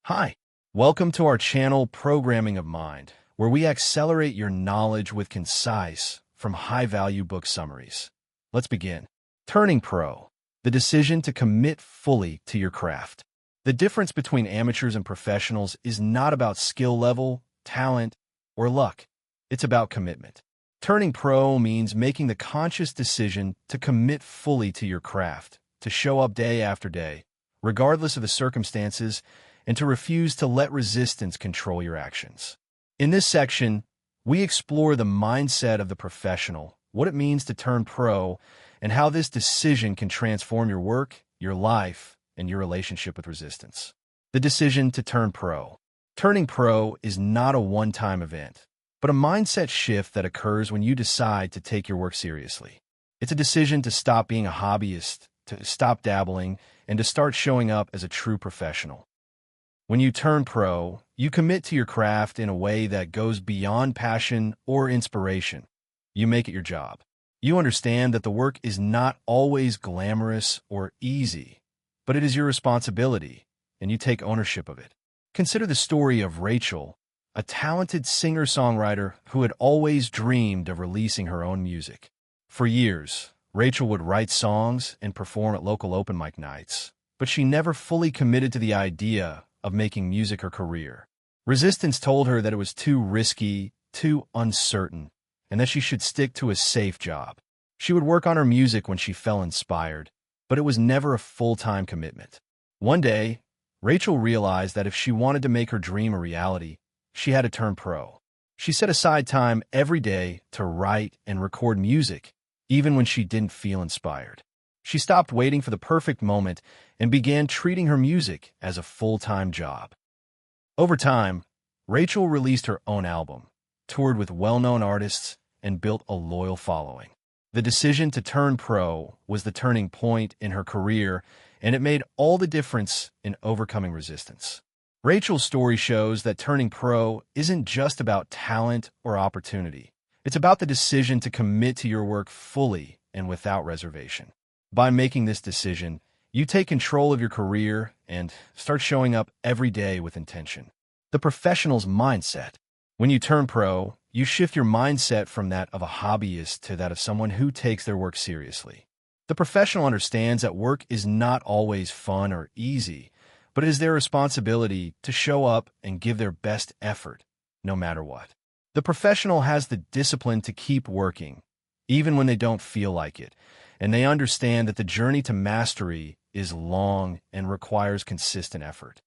Hi, welcome to our channel Programming of Mind, where we accelerate your knowledge with concise, from high-value book summaries. Let's begin. Turning Pro, the decision to commit fully to your craft. The difference between amateurs and professionals is not about skill level, talent, or luck. It's about commitment. Turning pro means making the conscious decision to commit fully to your craft, to show up day after day, regardless of the circumstances, and to refuse to let resistance control your actions. In this section, we explore the mindset of the professional, what it means to turn pro, and how this decision can transform your work, your life, and your relationship with resistance. The decision to turn pro. Turning pro is not a one-time event, but a mindset shift that occurs when you decide to take your work seriously. It's a decision to stop being a hobbyist, to stop dabbling, and to start showing up as a true professional. When you turn pro, you commit to your craft in a way that goes beyond passion or inspiration. You make it your job. You understand that the work is not always glamorous or easy, but it is your responsibility, and you take ownership of it. Consider the story of Rachel, a talented singer-songwriter who had always dreamed of releasing her own music. For years, Rachel would write songs and perform at local open mic nights, but she never fully committed to the idea of making music her career. Resistance told her that it was too risky, too uncertain, and that she should stick to a safe job. She would work on her music when she felt inspired, but it was never a full-time commitment. One day, Rachel realized that if she wanted to make her dream a reality, she had to turn pro. She set aside time every day to write and record music, even when she didn't feel inspired. She stopped waiting for the perfect moment and began treating her music as a full-time job. Over time, Rachel released her own album, toured with well-known artists, and built a loyal following. The decision to turn pro was the turning point in her career, and it made all the difference in overcoming resistance. Rachel's story shows that turning pro isn't just about talent or opportunity. It's about the decision to commit to your work fully and without reservation. By making this decision, you take control of your career and start showing up every day with intention. The professional's mindset. When you turn pro, you shift your mindset from that of a hobbyist to that of someone who takes their work seriously. The professional understands that work is not always fun or easy, but it is their responsibility to show up and give their best effort, no matter what. The professional has the discipline to keep working, even when they don't feel like it, and they understand that the journey to mastery is long and requires consistent effort.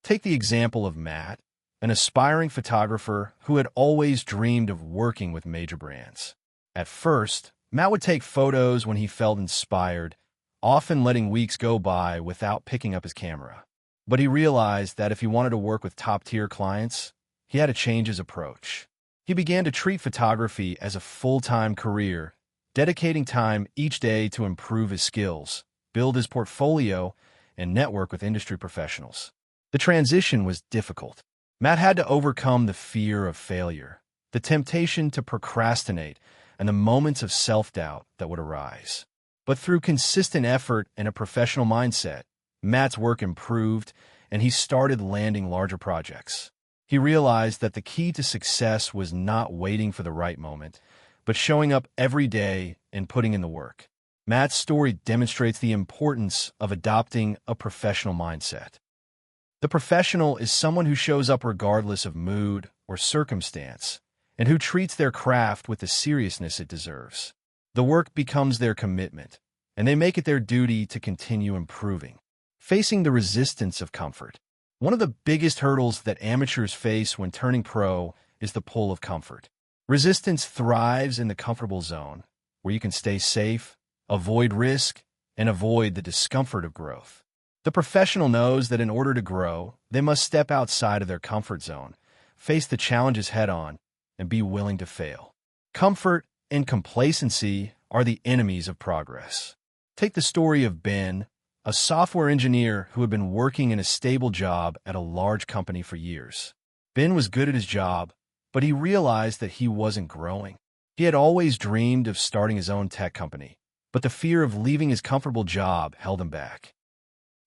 Take the example of Matt, an aspiring photographer who had always dreamed of working with major brands. At first, Matt would take photos when he felt inspired, often letting weeks go by without picking up his camera. But he realized that if he wanted to work with top-tier clients, he had to change his approach. He began to treat photography as a full-time career, dedicating time each day to improve his skills, build his portfolio, and network with industry professionals. The transition was difficult. Matt had to overcome the fear of failure, the temptation to procrastinate, and the moments of self-doubt that would arise. But through consistent effort and a professional mindset, Matt's work improved, and he started landing larger projects. He realized that the key to success was not waiting for the right moment, but showing up every day and putting in the work. Matt's story demonstrates the importance of adopting a professional mindset. The professional is someone who shows up regardless of mood or circumstance, and who treats their craft with the seriousness it deserves. The work becomes their commitment, and they make it their duty to continue improving. Facing the resistance of comfort. One of the biggest hurdles that amateurs face when turning pro is the pull of comfort. Resistance thrives in the comfortable zone, where you can stay safe, avoid risk, and avoid the discomfort of growth. The professional knows that in order to grow, they must step outside of their comfort zone, face the challenges head-on, and be willing to fail. Comfort and complacency are the enemies of progress. Take the story of Ben, a software engineer who had been working in a stable job at a large company for years. Ben was good at his job, but he realized that he wasn't growing. He had always dreamed of starting his own tech company, but the fear of leaving his comfortable job held him back.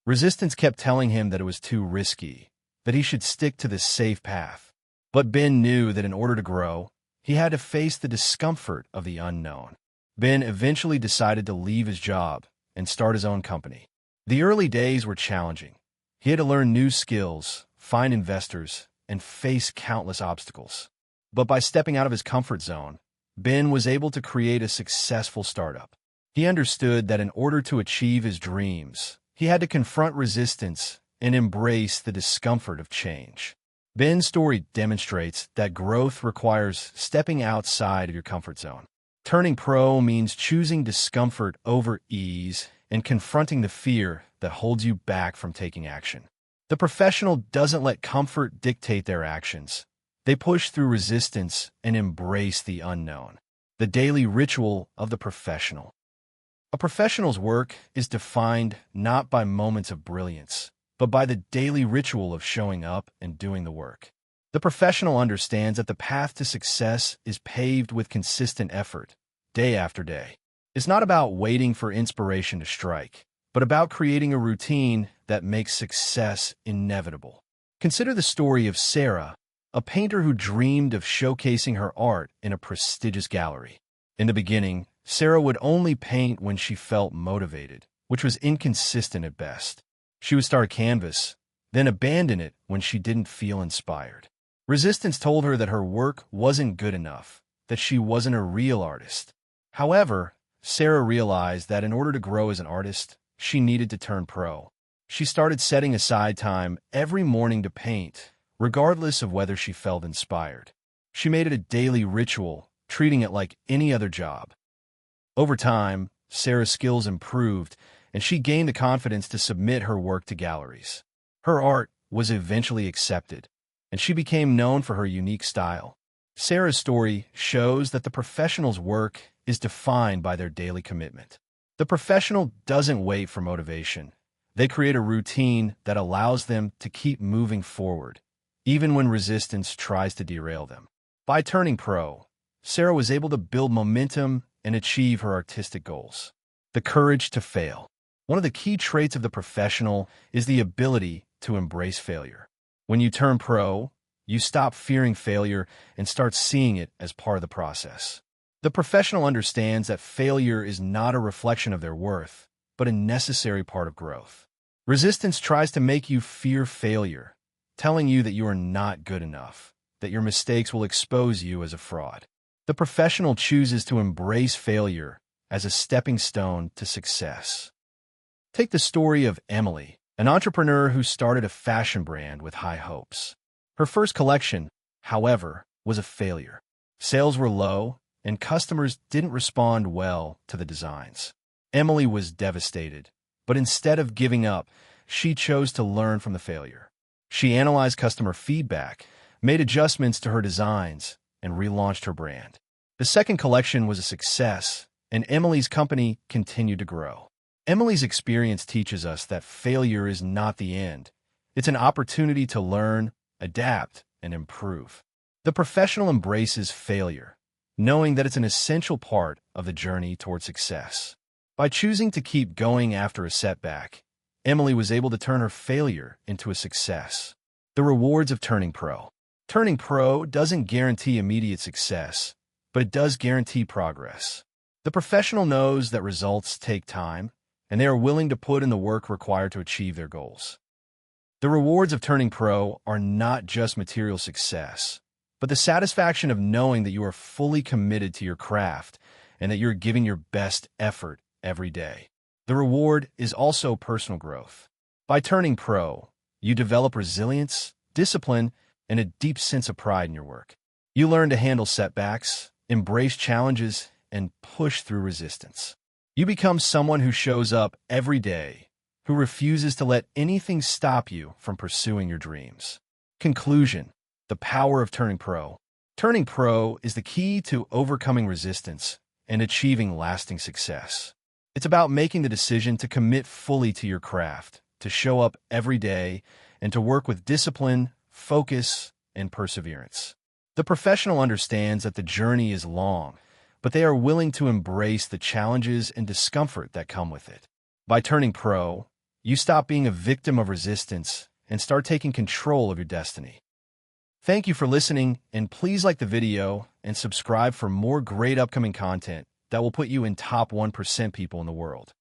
Resistance kept telling him that it was too risky, that he should stick to the safe path. But Ben knew that in order to grow, he had to face the discomfort of the unknown. Ben eventually decided to leave his job and start his own company. The early days were challenging. He had to learn new skills, find investors, and face countless obstacles. But by stepping out of his comfort zone, Ben was able to create a successful startup. He understood that in order to achieve his dreams, he had to confront resistance and embrace the discomfort of change. Ben's story demonstrates that growth requires stepping outside of your comfort zone. Turning pro means choosing discomfort over ease and confronting the fear that holds you back from taking action. The professional doesn't let comfort dictate their actions. They push through resistance and embrace the unknown. The daily ritual of the professional. A professional's work is defined not by moments of brilliance, but by the daily ritual of showing up and doing the work. The professional understands that the path to success is paved with consistent effort, day after day. It's not about waiting for inspiration to strike, but about creating a routine that makes success inevitable. Consider the story of Sarah, a painter who dreamed of showcasing her art in a prestigious gallery. In the beginning, Sarah would only paint when she felt motivated, which was inconsistent at best. She would start a canvas, then abandon it when she didn't feel inspired. Resistance told her that her work wasn't good enough, that she wasn't a real artist. However, Sarah realized that in order to grow as an artist, she needed to turn pro. She started setting aside time every morning to paint, regardless of whether she felt inspired. She made it a daily ritual, treating it like any other job. Over time, Sarah's skills improved, and she gained the confidence to submit her work to galleries. Her art was eventually accepted, and she became known for her unique style. Sarah's story shows that the professional's work is defined by their daily commitment. The professional doesn't wait for motivation. They create a routine that allows them to keep moving forward, even when resistance tries to derail them. By turning pro, Sarah was able to build momentum and achieve her artistic goals. The courage to fail. One of the key traits of the professional is the ability to embrace failure. When you turn pro, you stop fearing failure and start seeing it as part of the process. The professional understands that failure is not a reflection of their worth, but a necessary part of growth. Resistance tries to make you fear failure, telling you that you are not good enough, that your mistakes will expose you as a fraud. The professional chooses to embrace failure as a stepping stone to success. Take the story of Emily, an entrepreneur who started a fashion brand with high hopes. Her first collection, however, was a failure. Sales were low, and customers didn't respond well to the designs. Emily was devastated, but instead of giving up, she chose to learn from the failure. She analyzed customer feedback, made adjustments to her designs, and relaunched her brand. The second collection was a success, and Emily's company continued to grow. Emily's experience teaches us that failure is not the end. It's an opportunity to learn, adapt, and improve. The professional embraces failure, knowing that it's an essential part of the journey toward success. By choosing to keep going after a setback, Emily was able to turn her failure into a success. The rewards of turning pro. Turning pro doesn't guarantee immediate success, but it does guarantee progress. The professional knows that results take time, and they are willing to put in the work required to achieve their goals. The rewards of turning pro are not just material success, but the satisfaction of knowing that you are fully committed to your craft and that you're giving your best effort every day. The reward is also personal growth. By turning pro, you develop resilience, discipline, and a deep sense of pride in your work. You learn to handle setbacks, embrace challenges, and push through resistance. You become someone who shows up every day, who refuses to let anything stop you from pursuing your dreams. Conclusion: the power of turning pro. Turning pro is the key to overcoming resistance and achieving lasting success. It's about making the decision to commit fully to your craft, to show up every day, and to work with discipline, focus, and perseverance. The professional understands that the journey is long, but they are willing to embrace the challenges and discomfort that come with it. By turning pro, you stop being a victim of resistance and start taking control of your destiny. Thank you for listening, and please like the video and subscribe for more great upcoming content that will put you in top 1% people in the world.